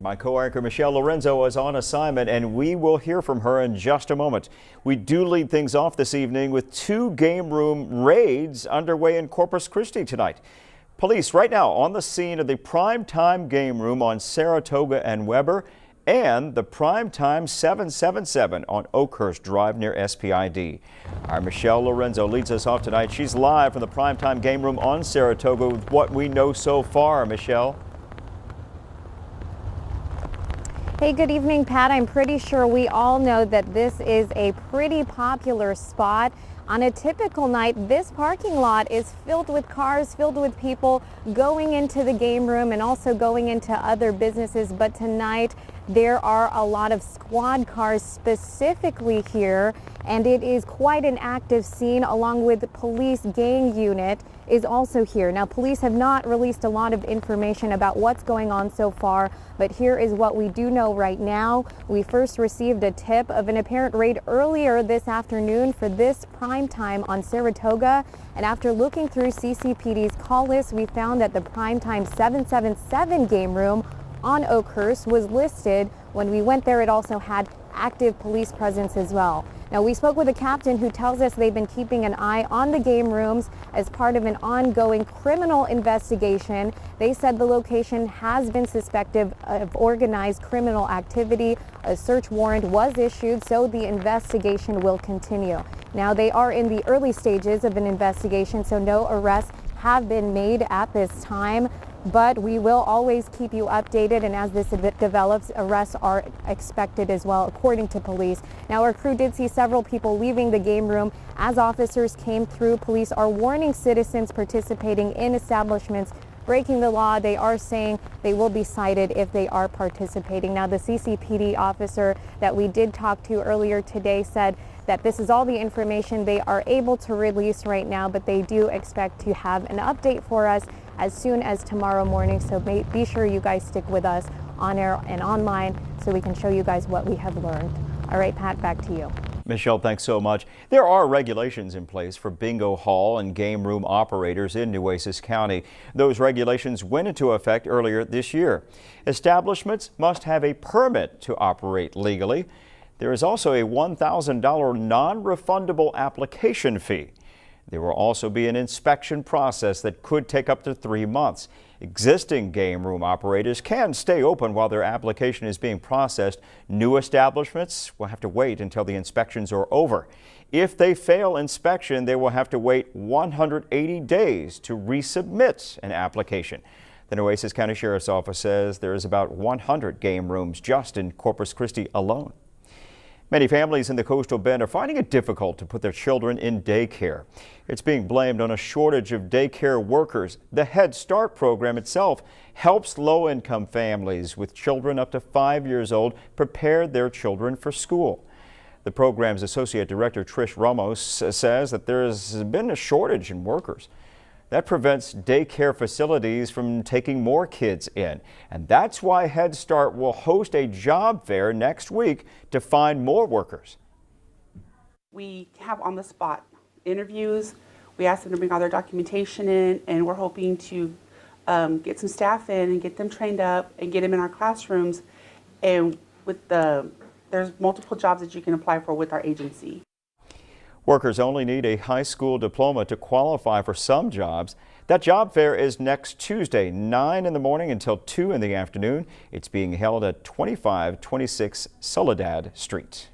My co-anchor Michelle Lorenzo is on assignment, and we will hear from her in just a moment. We do lead things off this evening with 2 game room raids underway in Corpus Christi tonight. Police right now on the scene of the Primetime Game Room on Saratoga and Weber and the Primetime 777 on Oakhurst Drive near SPID. Our Michelle Lorenzo leads us off tonight. She's live from the Primetime Game Room on Saratoga with what we know so far. Michelle. Hey, good evening, Pat. I'm pretty sure we all know that this is a pretty popular spot. On a typical night, this parking lot is filled with cars, filled with people going into the game room and also going into other businesses. But tonight, there are a lot of squad cars specifically here, and it is quite an active scene, along with the police gang unit is also here. Now, police have not released a lot of information about what's going on so far, but here is what we do know right now. We first received a tip of an apparent raid earlier this afternoon for this prime time on Saratoga, and after looking through CCPD's call list, we found that the Primetime 777 game room on Oakhurst was listed. When we went there, it also had active police presence as well. Now, we spoke with a captain who tells us they've been keeping an eye on the game rooms as part of an ongoing criminal investigation. They said the location has been suspected of organized criminal activity. A search warrant was issued, so the investigation will continue. Now, they are in the early stages of an investigation, so no arrests have been made at this time. But we will always keep you updated, and as this develops, arrests are expected as well, according to police. Now, our crew did see several people leaving the game room as officers came through. Police are warning citizens participating in establishments breaking the law. They are saying they will be cited if they are participating. Now, the CCPD officer that we did talk to earlier today said that this is all the information they are able to release right now, but they do expect to have an update for us as soon as tomorrow morning. So be sure you guys stick with us on air and online so we can show you guys what we have learned. All right, Pat, back to you. Michelle, thanks so much. There are regulations in place for bingo hall and game room operators in Nueces County. Those regulations went into effect earlier this year. Establishments must have a permit to operate legally. There is also a $1,000 non-refundable application fee. There will also be an inspection process that could take up to 3 months. Existing game room operators can stay open while their application is being processed. New establishments will have to wait until the inspections are over. If they fail inspection, they will have to wait 180 days to resubmit an application. The Nueces County Sheriff's Office says there is about 100 game rooms just in Corpus Christi alone. Many families in the Coastal Bend are finding it difficult to put their children in daycare. It's being blamed on a shortage of daycare workers. The Head Start program itself helps low-income families with children up to 5 years old prepare their children for school. The program's Associate Director Trish Ramos says that there has been a shortage in workers. That prevents daycare facilities from taking more kids in. And that's why Head Start will host a job fair next week to find more workers. We have on-the-spot interviews. We ask them to bring all their documentation in, and we're hoping to get some staff in and get them trained up and get them in our classrooms. And there's multiple jobs that you can apply for with our agency. Workers only need a high school diploma to qualify for some jobs. That job fair is next Tuesday, 9 in the morning until 2 in the afternoon. It's being held at 2526 Soledad Street.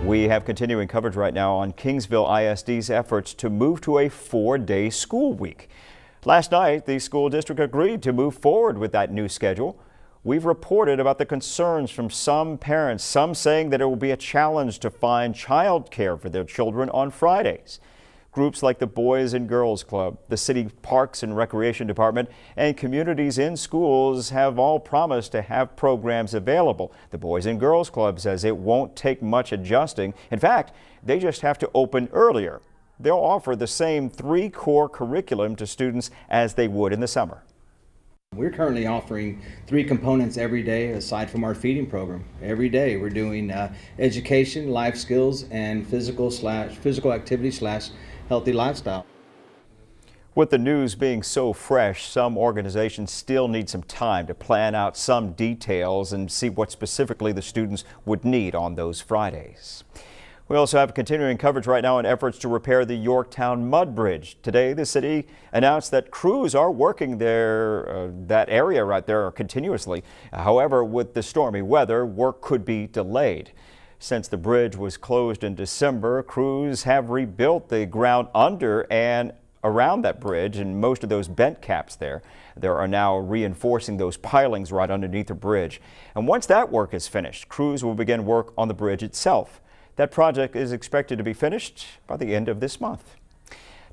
We have continuing coverage right now on Kingsville ISD's efforts to move to a 4-day school week. Last night, the school district agreed to move forward with that new schedule. We've reported about the concerns from some parents, some saying that it will be a challenge to find child care for their children on Fridays. Groups like the Boys and Girls Club, the City Parks and Recreation Department, and communities in schools have all promised to have programs available. The Boys and Girls Club says it won't take much adjusting. In fact, they just have to open earlier. They'll offer the same 3 core curriculum to students as they would in the summer. We're currently offering 3 components every day aside from our feeding program. Every day we're doing education, life skills, and physical activity / healthy lifestyle. With the news being so fresh, some organizations still need some time to plan out some details and see what specifically the students would need on those Fridays. We also have continuing coverage right now on efforts to repair the Yorktown Mud Bridge. Today, the city announced that crews are working there, that area right there continuously. However, with the stormy weather, work could be delayed. Since the bridge was closed in December, crews have rebuilt the ground under and around that bridge and most of those bent caps there. They are now reinforcing those pilings right underneath the bridge. And once that work is finished, crews will begin work on the bridge itself. That project is expected to be finished by the end of this month.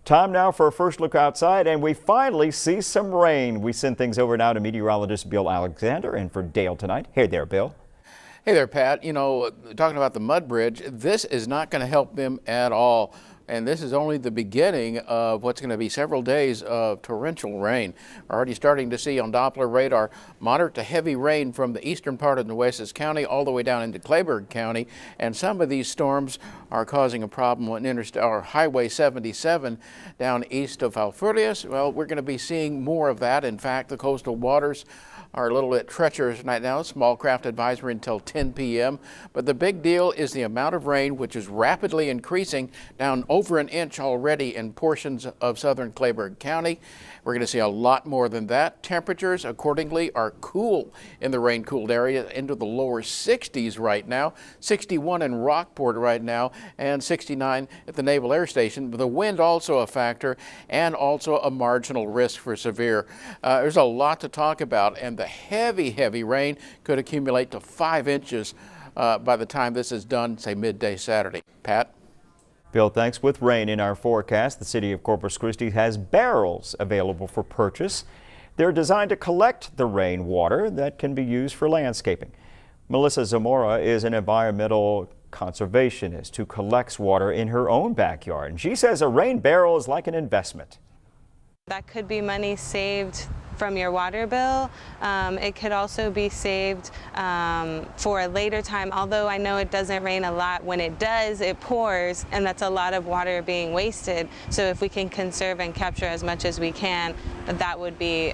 Time now for a first look outside, and we finally see some rain. We send things over now to meteorologist Bill Alexander and for Dale tonight. Hey there, Bill. Hey there, Pat. You know, talking about the mud bridge, this is not going to help them at all. And this is only the beginning of what's going to be several days of torrential rain. We're already starting to see on Doppler radar moderate to heavy rain from the eastern part of Nueces County all the way down into Clayburgh County. And some of these storms are causing a problem on Highway 77 down east of Alfurrias. Well, we're going to be seeing more of that. In fact, the coastal waters are a little bit treacherous right now. Small craft advisory until 10 p.m. But the big deal is the amount of rain, which is rapidly increasing, down over an inch already in portions of southern Clayburgh County. We're going to see a lot more than that. Temperatures, accordingly, are cool in the rain-cooled area into the lower 60s right now. 61 in Rockport right now and 69 at the Naval Air Station. The wind also a factor and also a marginal risk for severe. There's a lot to talk about, and the heavy rain could accumulate to 5 inches by the time this is done, say midday Saturday. Pat? Bill, thanks. With rain in our forecast, the city of Corpus Christi has barrels available for purchase. They're designed to collect the rainwater that can be used for landscaping. Melissa Zamora is an environmental conservationist who collects water in her own backyard. And she says a rain barrel is like an investment. That could be money saved from your water bill. It could also be saved for a later time, although I know it doesn't rain a lot. When it does, it pours, and that's a lot of water being wasted. So if we can conserve and capture as much as we can, that would be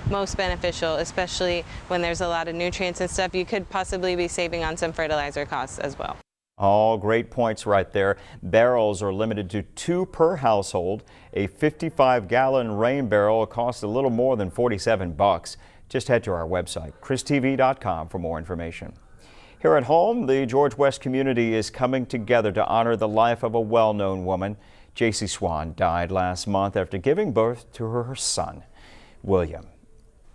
most beneficial, especially when there's a lot of nutrients and stuff. You could possibly be saving on some fertilizer costs as well. All great points right there. Barrels are limited to 2 per household. A 55-gallon rain barrel costs a little more than $47. Just head to our website, kristv.com, for more information. Here at home, the George West community is coming together to honor the life of a well-known woman. J.C. Swan died last month after giving birth to her son, William.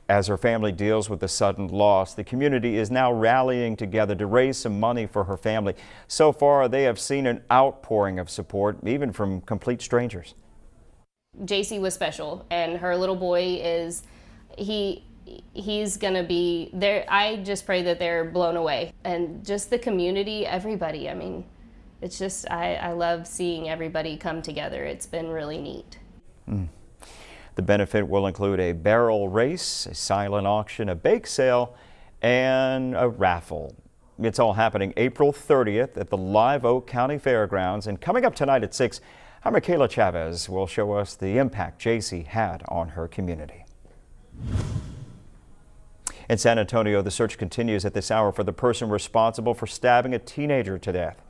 As her family deals with the sudden loss, the community is now rallying together to raise some money for her family. So far, they have seen an outpouring of support, even from complete strangers. JC was special, and her little boy is, he's gonna be there. I just pray that they're blown away. And just the community, everybody, I mean, it's just, I love seeing everybody come together. It's been really neat. The benefit will include a barrel race, a silent auction, a bake sale, and a raffle. It's all happening April 30th at the Live Oak County Fairgrounds. And coming up tonight at 6, our Michaela Chavez will show us the impact JC had on her community. In San Antonio, the search continues at this hour for the person responsible for stabbing a teenager to death.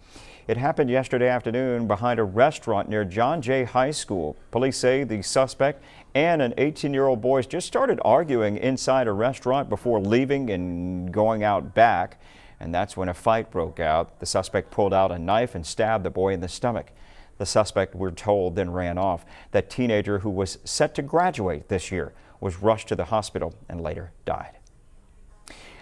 It happened yesterday afternoon behind a restaurant near John Jay High School. Police say the suspect and an 18-year-old boy just started arguing inside a restaurant before leaving and going out back. And that's when a fight broke out. The suspect pulled out a knife and stabbed the boy in the stomach. The suspect, we're told, then ran off. That teenager, who was set to graduate this year, was rushed to the hospital and later died.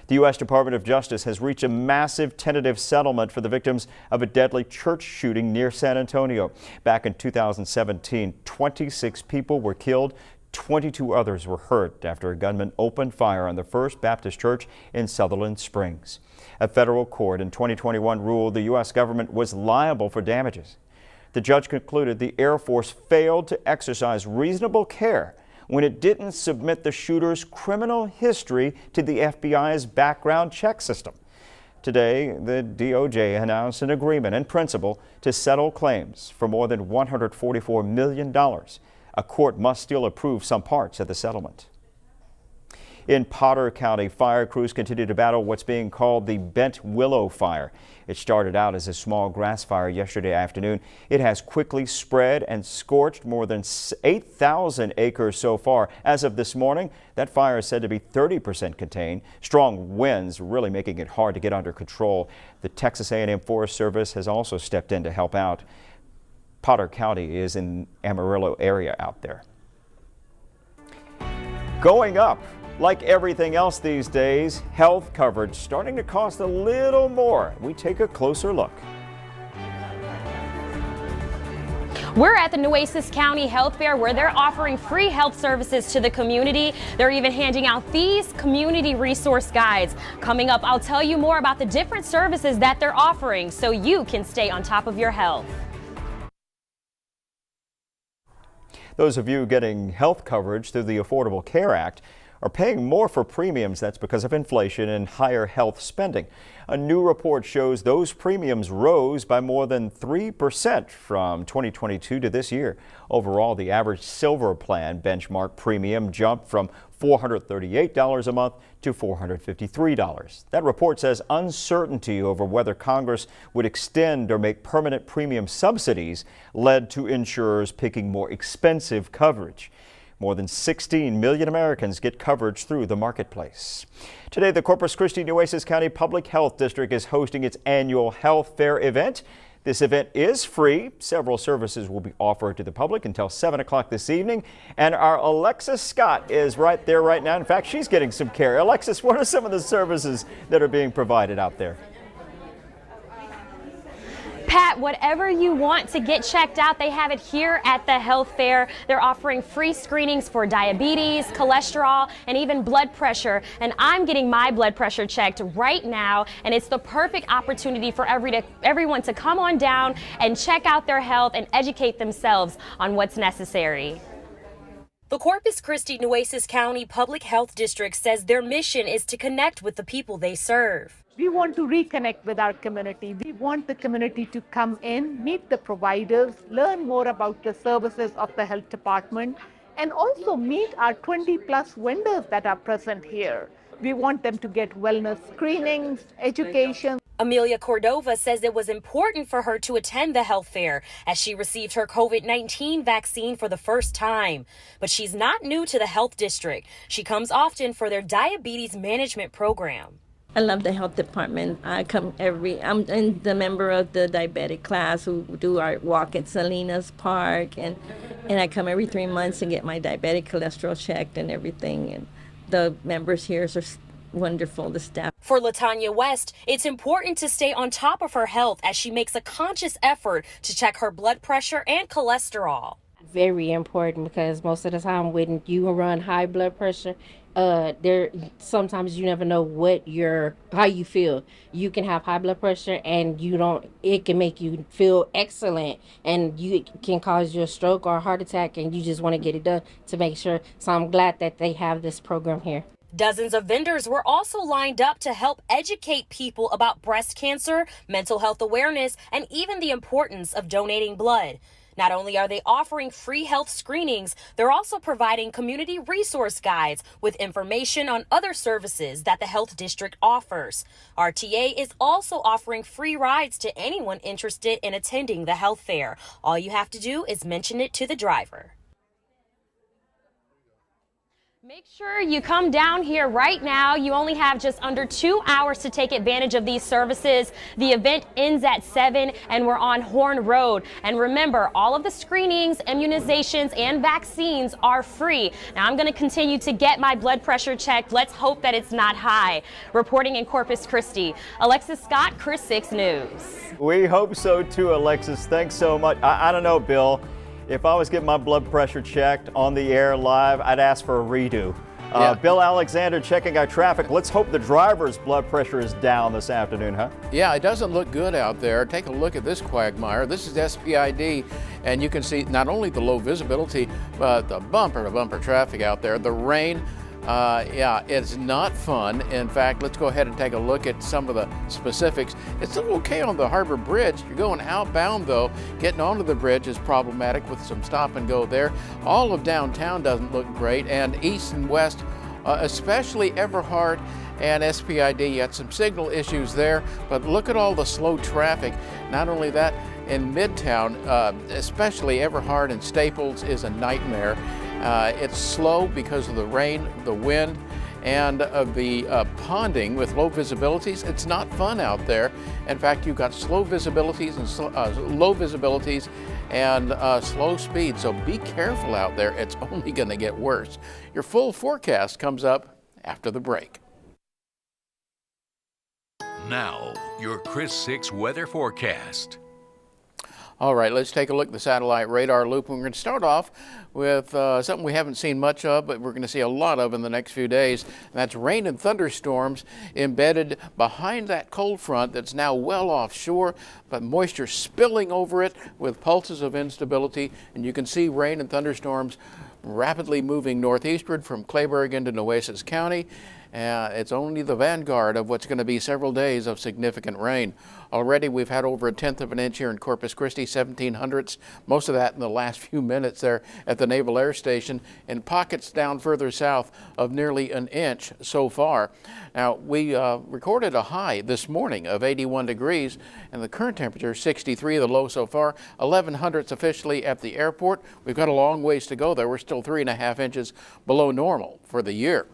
The U.S. Department of Justice has reached a massive tentative settlement for the victims of a deadly church shooting near San Antonio. Back in 2017, 26 people were killed, 22 others were hurt after a gunman opened fire on the First Baptist Church in Sutherland Springs. A federal court in 2021 ruled the U.S. government was liable for damages. The judge concluded the Air Force failed to exercise reasonable care when it didn't submit the shooter's criminal history to the FBI's background check system. Today, the DOJ announced an agreement in principle to settle claims for more than $144 million. A court must still approve some parts of the settlement. In Potter County, fire crews continue to battle what's being called the Bent Willow Fire. It started out as a small grass fire yesterday afternoon. It has quickly spread and scorched more than 8,000 acres so far. As of this morning, that fire is said to be 30% contained. Strong winds really making it hard to get under control. The Texas A&M Forest Service has also stepped in to help out. Potter County is in Amarillo area out there. Going up. Like everything else these days, health coverage starting to cost a little more. We take a closer look. We're at the Nueces County Health Fair where they're offering free health services to the community. They're even handing out these community resource guides. Coming up, I'll tell you more about the different services that they're offering so you can stay on top of your health. Those of you getting health coverage through the Affordable Care Act are paying more for premiums. That's because of inflation and higher health spending. A new report shows those premiums rose by more than 3% from 2022 to this year. Overall, the average Silver Plan benchmark premium jumped from $438 a month to $453. That report says uncertainty over whether Congress would extend or make permanent premium subsidies led to insurers picking more expensive coverage. More than 16 million Americans get coverage through the marketplace. Today, the Corpus Christi Nueces County Public Health District is hosting its annual health fair event. This event is free. Several services will be offered to the public until 7 o'clock this evening. And our Alexis Scott is right there right now. In fact, she's getting some care. Alexis, what are some of the services that are being provided out there? Pat, whatever you want to get checked out, they have it here at the health fair. They're offering free screenings for diabetes, cholesterol, and even blood pressure. And I'm getting my blood pressure checked right now, and it's the perfect opportunity for everyone to come on down and check out their health and educate themselves on what's necessary. The Corpus Christi Nueces County Public Health District says their mission is to connect with the people they serve. We want to reconnect with our community. We want the community to come in, meet the providers, learn more about the services of the health department, and also meet our 20+ vendors that are present here. We want them to get wellness screenings, education. Amelia Cordova says it was important for her to attend the health fair as she received her COVID-19 vaccine for the first time. But she's not new to the health district. She comes often for their diabetes management program. I love the health department. I'm the member of the diabetic class who do our walk at Salinas Park, and I come every 3 months and get my diabetic cholesterol checked and everything. And the members here are wonderful, the staff. For LaTanya West, it's important to stay on top of her health as she makes a conscious effort to check her blood pressure and cholesterol. Very important, because most of the time when you run high blood pressure, sometimes you never know how you feel. You can have high blood pressure and it can make you feel excellent, and it can cause you a stroke or a heart attack, and you just want to get it done to make sure. So I'm glad that they have this program here. Dozens of vendors were also lined up to help educate people about breast cancer, mental health awareness, and even the importance of donating blood. Not only are they offering free health screenings, they're also providing community resource guides with information on other services that the health district offers. RTA is also offering free rides to anyone interested in attending the health fair. All you have to do is mention it to the driver. Make sure you come down here right now. You only have just under 2 hours to take advantage of these services. The event ends at 7 and we're on Horn Road. And remember, all of the screenings, immunizations, and vaccines are free. Now I'm going to continue to get my blood pressure checked. Let's hope that it's not high. Reporting in Corpus Christi, Alexis Scott, KRIS 6 News. We hope so too, Alexis. Thanks so much. I don't know, Bill. If I was getting my blood pressure checked on the air live, I'd ask for a redo. Bill Alexander checking our traffic. Let's hope the driver's blood pressure is down this afternoon, huh? Yeah, it doesn't look good out there. Take a look at this quagmire. This is SPID, and you can see not only the low visibility, but the bumper-to-bumper traffic out there. The rain Yeah, it's not fun. In fact, let's go ahead and take a look at some of the specifics. It's still okay on the Harbor Bridge. You're going outbound though. Getting onto the bridge is problematic with some stop and go there. All of downtown doesn't look great, and east and west, especially Everhart and SPID, you got some signal issues there, but look at all the slow traffic. Not only that, in Midtown, especially Everhart and Staples is a nightmare. It's slow because of the rain, the wind, and the ponding with low visibilities. It's not fun out there. In fact, you've got slow visibilities and low visibilities and slow speed, so be careful out there. It's only going to get worse. Your full forecast comes up after the break. Now, your Chris 6 weather forecast. All right, let's take a look at the satellite radar loop. We're going to start off with something we haven't seen much of, but we're going to see a lot of in the next few days. That's rain and thunderstorms embedded behind that cold front that's now well offshore, but moisture spilling over it with pulses of instability. And you can see rain and thunderstorms rapidly moving northeastward from Clayburgh into Nueces County. It's only the vanguard of what's going to be several days of significant rain. Already we've had over 1/10 of an inch here in Corpus Christi, 1700ths, most of that in the last few minutes there at the Naval Air Station, and pockets down further south of nearly an inch so far. Now, we recorded a high this morning of 81 degrees, and the current temperature is 63, the low so far, 1100ths officially at the airport. We've got a long ways to go there. We're still 3.5 inches below normal for the year.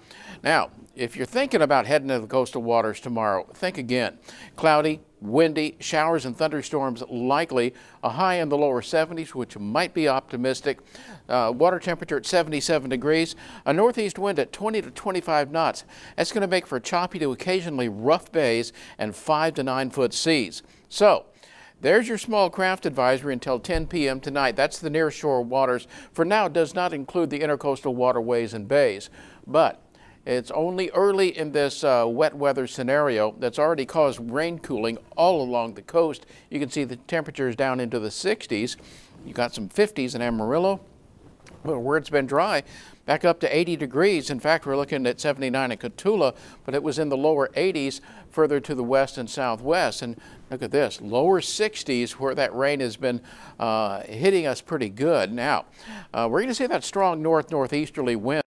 Now, if you're thinking about heading to the coastal waters tomorrow, think again. Cloudy, windy, showers and thunderstorms likely, a high in the lower 70s, which might be optimistic. Water temperature at 77 degrees, a northeast wind at 20 to 25 knots. That's going to make for choppy to occasionally rough bays and 5 to 9 foot seas. So, there's your small craft advisory until 10 p.m. tonight. That's the near shore waters. For now, it does not include the intercoastal waterways and bays. But it's only early in this wet weather scenario that's already caused rain cooling all along the coast. You can see the temperatures down into the 60s. You got some 50s in Amarillo. Well, where it's been dry, back up to 80 degrees. In fact, we're looking at 79 in Cotulla, but it was in the lower 80s further to the west and southwest. And look at this, lower 60s where that rain has been hitting us pretty good. Now, we're going to see that strong northeasterly wind.